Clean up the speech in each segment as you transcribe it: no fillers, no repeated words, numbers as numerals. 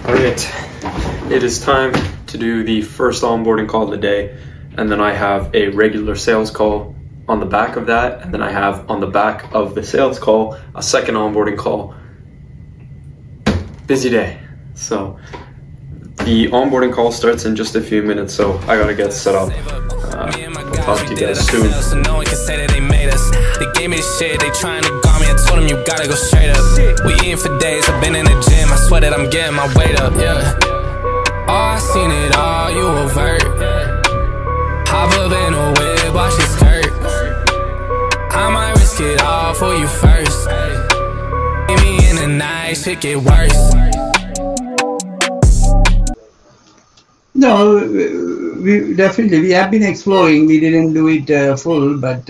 Alright, it is time to do the first onboarding call of the day, and then I have a regular sales call on the back of that, and then I have on the back of the sales call a second onboarding call. Busy day. So the onboarding call starts in just a few minutes, so I gotta get set up. I'll talk to you guys soon. They gave me this shit, they trying to guard me. I told them you gotta go straight up. We eating for days, I've been in the gym. I swear that I'm getting my weight up, yeah. Oh, I seen it all, you overt. Hop up in a whip, watch it skirt. I might risk it all for you first. Meet me in the night, shit get worse. No, we have been exploring. We didn't do it full, but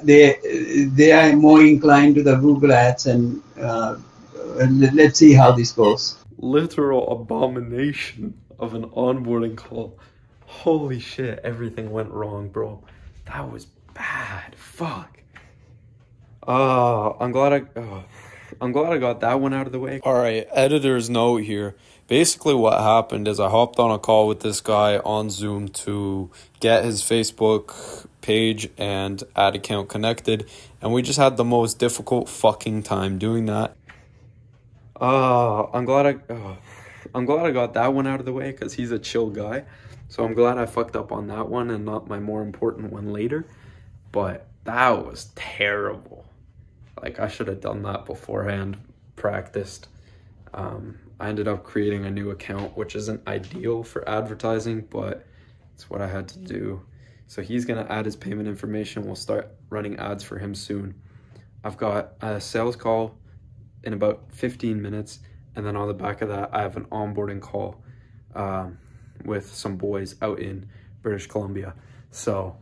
they are more inclined to the Google ads, and let's see how this goes. Literal abomination of an onboarding call. Holy shit, everything went wrong, bro. That was bad. Fuck. I'm glad I got that one out of the way. All right, editor's note here. Basically what happened is I hopped on a call with this guy on Zoom to get his Facebook page and ad account connected, and we just had the most difficult fucking time doing that. I'm glad I got that one out of the way because he's a chill guy. So I'm glad I fucked up on that one and not my more important one later. But that was terrible. Like, I should have done that beforehand, practiced. I ended up creating a new account, which isn't ideal for advertising, but it's what I had to do. So he's gonna add his payment information. We'll start running ads for him soon. I've got a sales call in about 15 minutes, and then on the back of that, I have an onboarding call with some boys out in British Columbia. So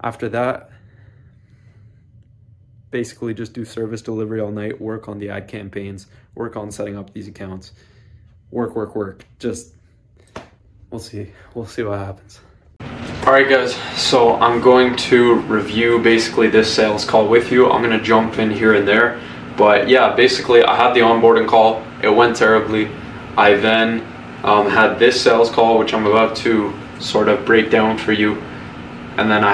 after that, basically just do service delivery all night, work on the ad campaigns, work on setting up these accounts, work. Just, we'll see what happens. All right guys, so I'm going to review basically this sales call with you. I'm gonna jump in here and there, but yeah, basically I had the onboarding call, it went terribly. I then had this sales call, which I'm about to sort of break down for you, and then I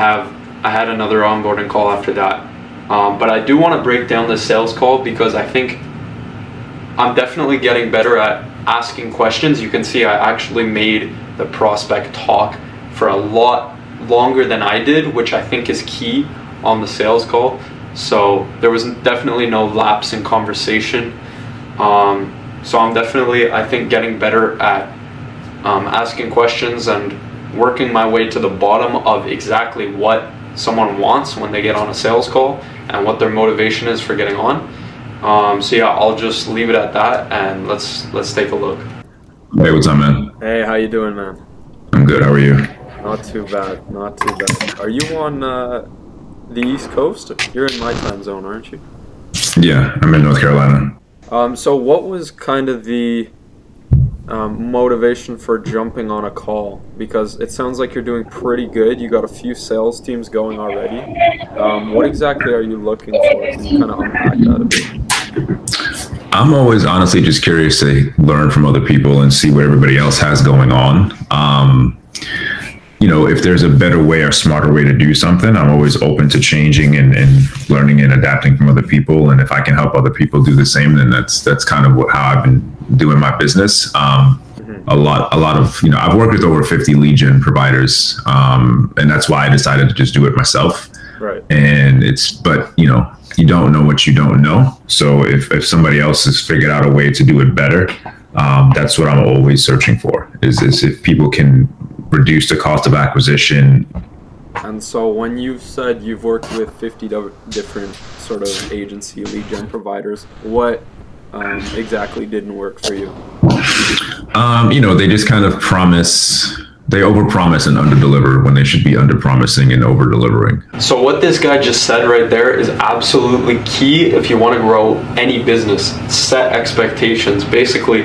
had another onboarding call after that. But I do want to break down the sales call because I think I'm definitely getting better at asking questions. You can see I actually made the prospect talk for a lot longer than I did, which I think is key on the sales call. So there was definitely no lapse in conversation. So I'm definitely, I think, getting better at asking questions and working my way to the bottom of exactly what someone wants when they get on a sales call and what their motivation is for getting on. So yeah, I'll just leave it at that, and let's take a look. Hey, what's up, man? Hey, how you doing, man? I'm good. How are you? Not too bad. Not too bad. Are you on the East Coast? You're in my time zone, aren't you? Yeah, I'm in North Carolina. So what was kind of the motivation for jumping on a call? Because it sounds like you're doing pretty good. You got a few sales teams going already. What exactly are you looking for? Can you kind of unpack that a bit? I'm always honestly just curious to learn from other people and see what everybody else has going on. You know, if there's a better way or smarter way to do something, I'm always open to changing and learning and adapting from other people. And if I can help other people do the same, then that's kind of how I've been doing my business. A lot of, you know, I've worked with over 50 lead gen providers, and that's why I decided to just do it myself. Right. And but you know, you don't know what you don't know. So if somebody else has figured out a way to do it better, that's what I'm always searching for, is if people can reduce the cost of acquisition. And so when you've said you've worked with 50 different sort of agency lead gen providers, what exactly didn't work for you? You know, they just kind of they overpromise and underdeliver when they should be underpromising and overdelivering. So what this guy just said right there is absolutely key if you want to grow any business. Set expectations. Basically,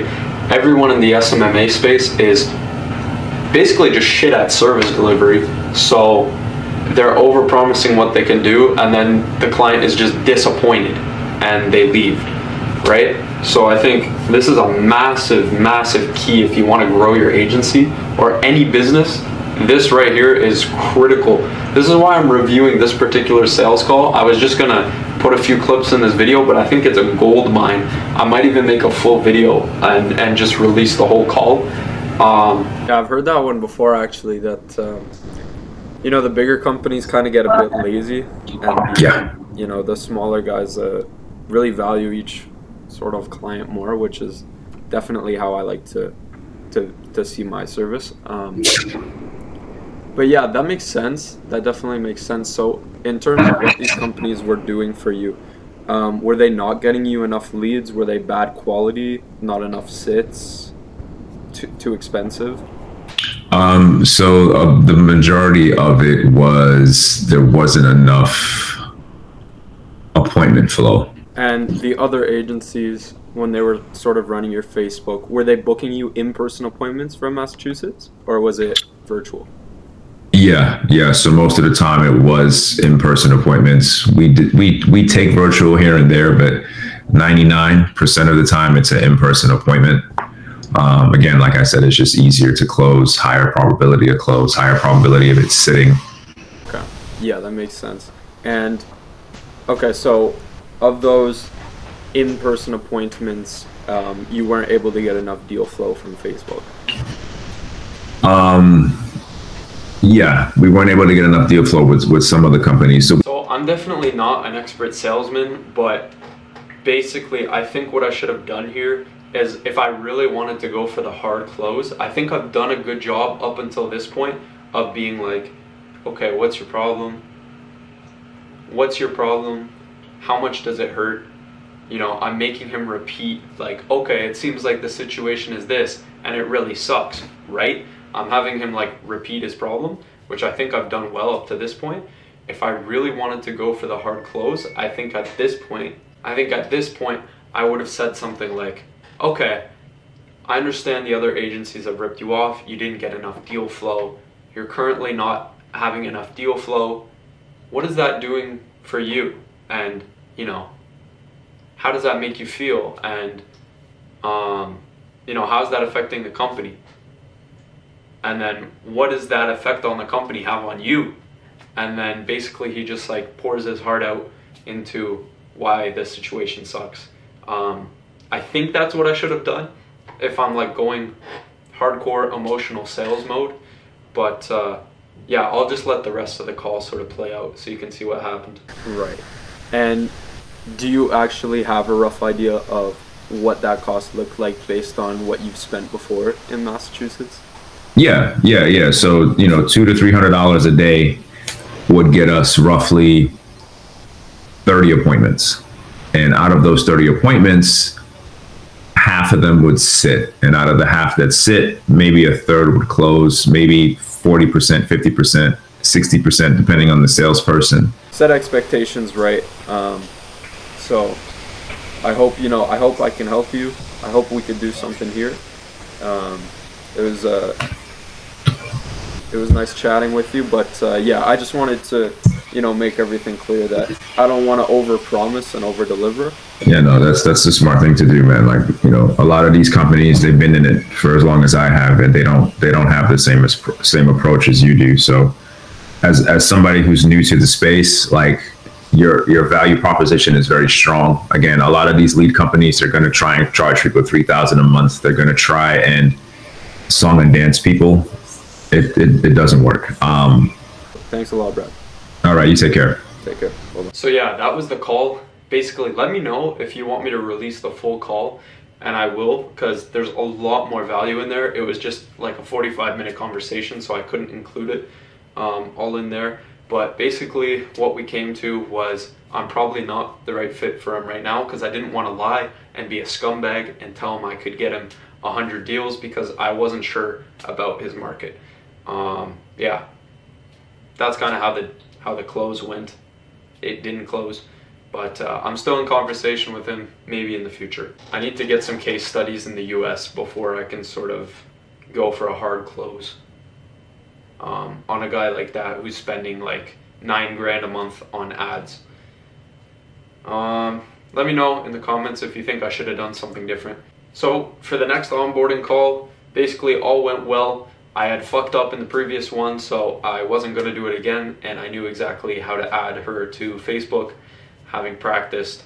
everyone in the SMMA space is basically just shit at service delivery. So they're overpromising what they can do, and then the client is just disappointed and they leave. right? So I think this is a massive, massive key if you want to grow your agency or any business. This right here is critical. This is why I'm reviewing this particular sales call. I was just gonna put a few clips in this video, but I think it's a gold mine. I might even make a full video and just release the whole call. Yeah, I've heard that one before actually, that you know, the bigger companies kind of get a bit lazy, and you know, the smaller guys really value each sort of client more, which is definitely how I like to see my service. But yeah, that makes sense. That definitely makes sense. So in terms of what these companies were doing for you, were they not getting you enough leads? Were they bad quality, not enough sits, too expensive? So the majority of it was there wasn't enough appointment flow. And the other agencies, when they were sort of running your Facebook, were they booking you in-person appointments from Massachusetts, or was it virtual? Yeah. So most of the time it was in-person appointments. We take virtual here and there, but 99% of the time it's an in-person appointment. Again, like I said, it's just easier to close, higher probability of close, higher probability of it sitting. Okay. Yeah, that makes sense. And okay, so of those in-person appointments, you weren't able to get enough deal flow from Facebook. Yeah, we weren't able to get enough deal flow with some of the companies. So I'm definitely not an expert salesman, but basically I think what I should have done here is, if I really wanted to go for the hard close, I think I've done a good job up until this point of being like, okay, what's your problem? What's your problem? How much does it hurt? You know, I'm making him repeat, like, okay, it seems like the situation is this and it really sucks, right? I'm having him like repeat his problem, which I think I've done well up to this point. If I really wanted to go for the hard close, I think at this point I would have said something like, okay, I understand the other agencies have ripped you off. You didn't get enough deal flow. You're currently not having enough deal flow. What is that doing for you? And, you know, how does that make you feel? And, you know, how's that affecting the company? And then what does that effect on the company have on you? And then basically he just like pours his heart out into why the situation sucks. I think that's what I should have done if I'm like going hardcore emotional sales mode. But yeah, I'll just let the rest of the call sort of play out so you can see what happened. Right. And do you actually have a rough idea of what that cost looked like based on what you've spent before in Massachusetts? Yeah. So, you know, $200 to $300 a day would get us roughly 30 appointments. And out of those 30 appointments, half of them would sit. And out of the half that sit, maybe a third would close, maybe 40%, 50%, 60%, depending on the salesperson. Set expectations right. So I hope, you know, I hope I can help you. I hope we could do something here. It was nice chatting with you, but yeah, I just wanted to, you know, make everything clear that I don't want to overpromise and overdeliver. Yeah, no, that's the smart thing to do, man. Like, you know, a lot of these companies, they've been in it for as long as I have, and they don't have the same approach as you do. So, as somebody who's new to the space, like your value proposition is very strong. Again, a lot of these lead companies are going to try and charge people $3,000 a month. They're going to try and song and dance people. It doesn't work. Thanks a lot, Brad. All right, you take care. Take care. So yeah, that was the call. Basically, let me know if you want me to release the full call, and I will, because there's a lot more value in there. It was just like a 45-minute conversation, so I couldn't include it all in there. But basically what we came to was I'm probably not the right fit for him right now, because I didn't want to lie and be a scumbag and tell him I could get him 100 deals because I wasn't sure about his market. Yeah, that's kind of how the close went. It didn't close, but I'm still in conversation with him, maybe in the future. I need to get some case studies in the US before I can sort of go for a hard close on a guy like that who's spending like $9 grand a month on ads. let me know in the comments if you think I should have done something different. So for the next onboarding call, basically all went well. I had fucked up in the previous one, so I wasn't going to do it again, and I knew exactly how to add her to Facebook, having practiced.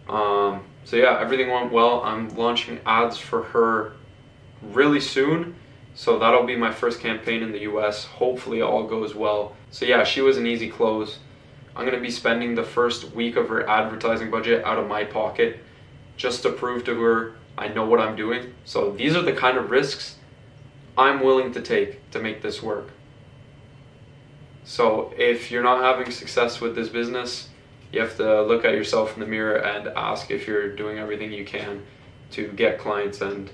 So yeah, everything went well. I'm launching ads for her really soon, so that'll be my first campaign in the US. Hopefully all goes well. So yeah, she was an easy close. I'm going to be spending the first week of her advertising budget out of my pocket just to prove to her I know what I'm doing. So these are the kind of risks I'm willing to take to make this work. So if you're not having success with this business, you have to look at yourself in the mirror and ask if you're doing everything you can to get clients and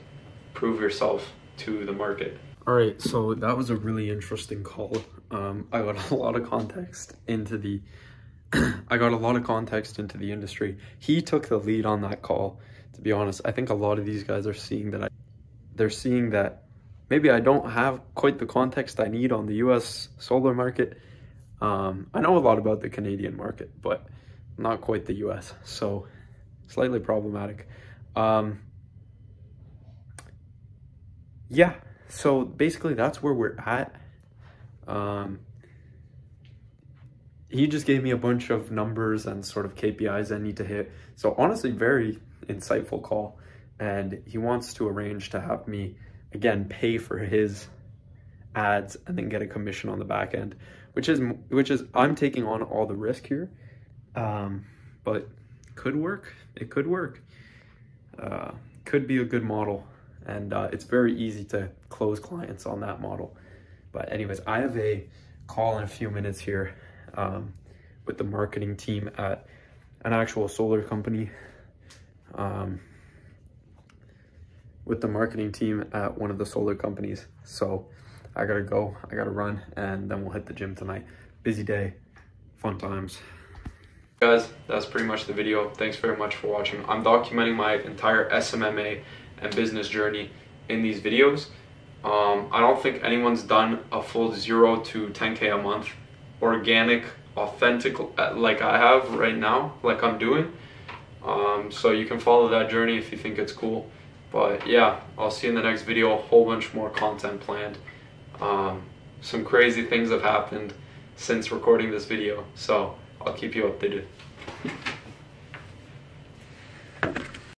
prove yourself to the market. All right, so that was a really interesting call. I got a lot of context into the industry. He took the lead on that call. To be honest, I think a lot of these guys are seeing that they're seeing that maybe I don't have quite the context I need on the US solar market. I know a lot about the Canadian market, but not quite the US, so slightly problematic. Yeah, so basically that's where we're at. He just gave me a bunch of numbers and sort of KPIs I need to hit. So honestly, very insightful call. And he wants to arrange to have me, again, pay for his ads and then get a commission on the back end, which is I'm taking on all the risk here. But could work. It could work. Could be a good model. And it's very easy to close clients on that model. But anyways, I have a call in a few minutes here with the marketing team at an actual solar company. With the marketing team at one of the solar companies. So I gotta go, I gotta run, and then we'll hit the gym tonight. Busy day, fun times. Guys, that's pretty much the video. Thanks very much for watching. I'm documenting my entire SMMA and business journey in these videos. I don't think anyone's done a full 0 to 10K a month, organic, authentic, like I have right now, like I'm doing. So you can follow that journey if you think it's cool. But yeah, I'll see you in the next video. A whole bunch more content planned. Some crazy things have happened since recording this video, so I'll keep you updated.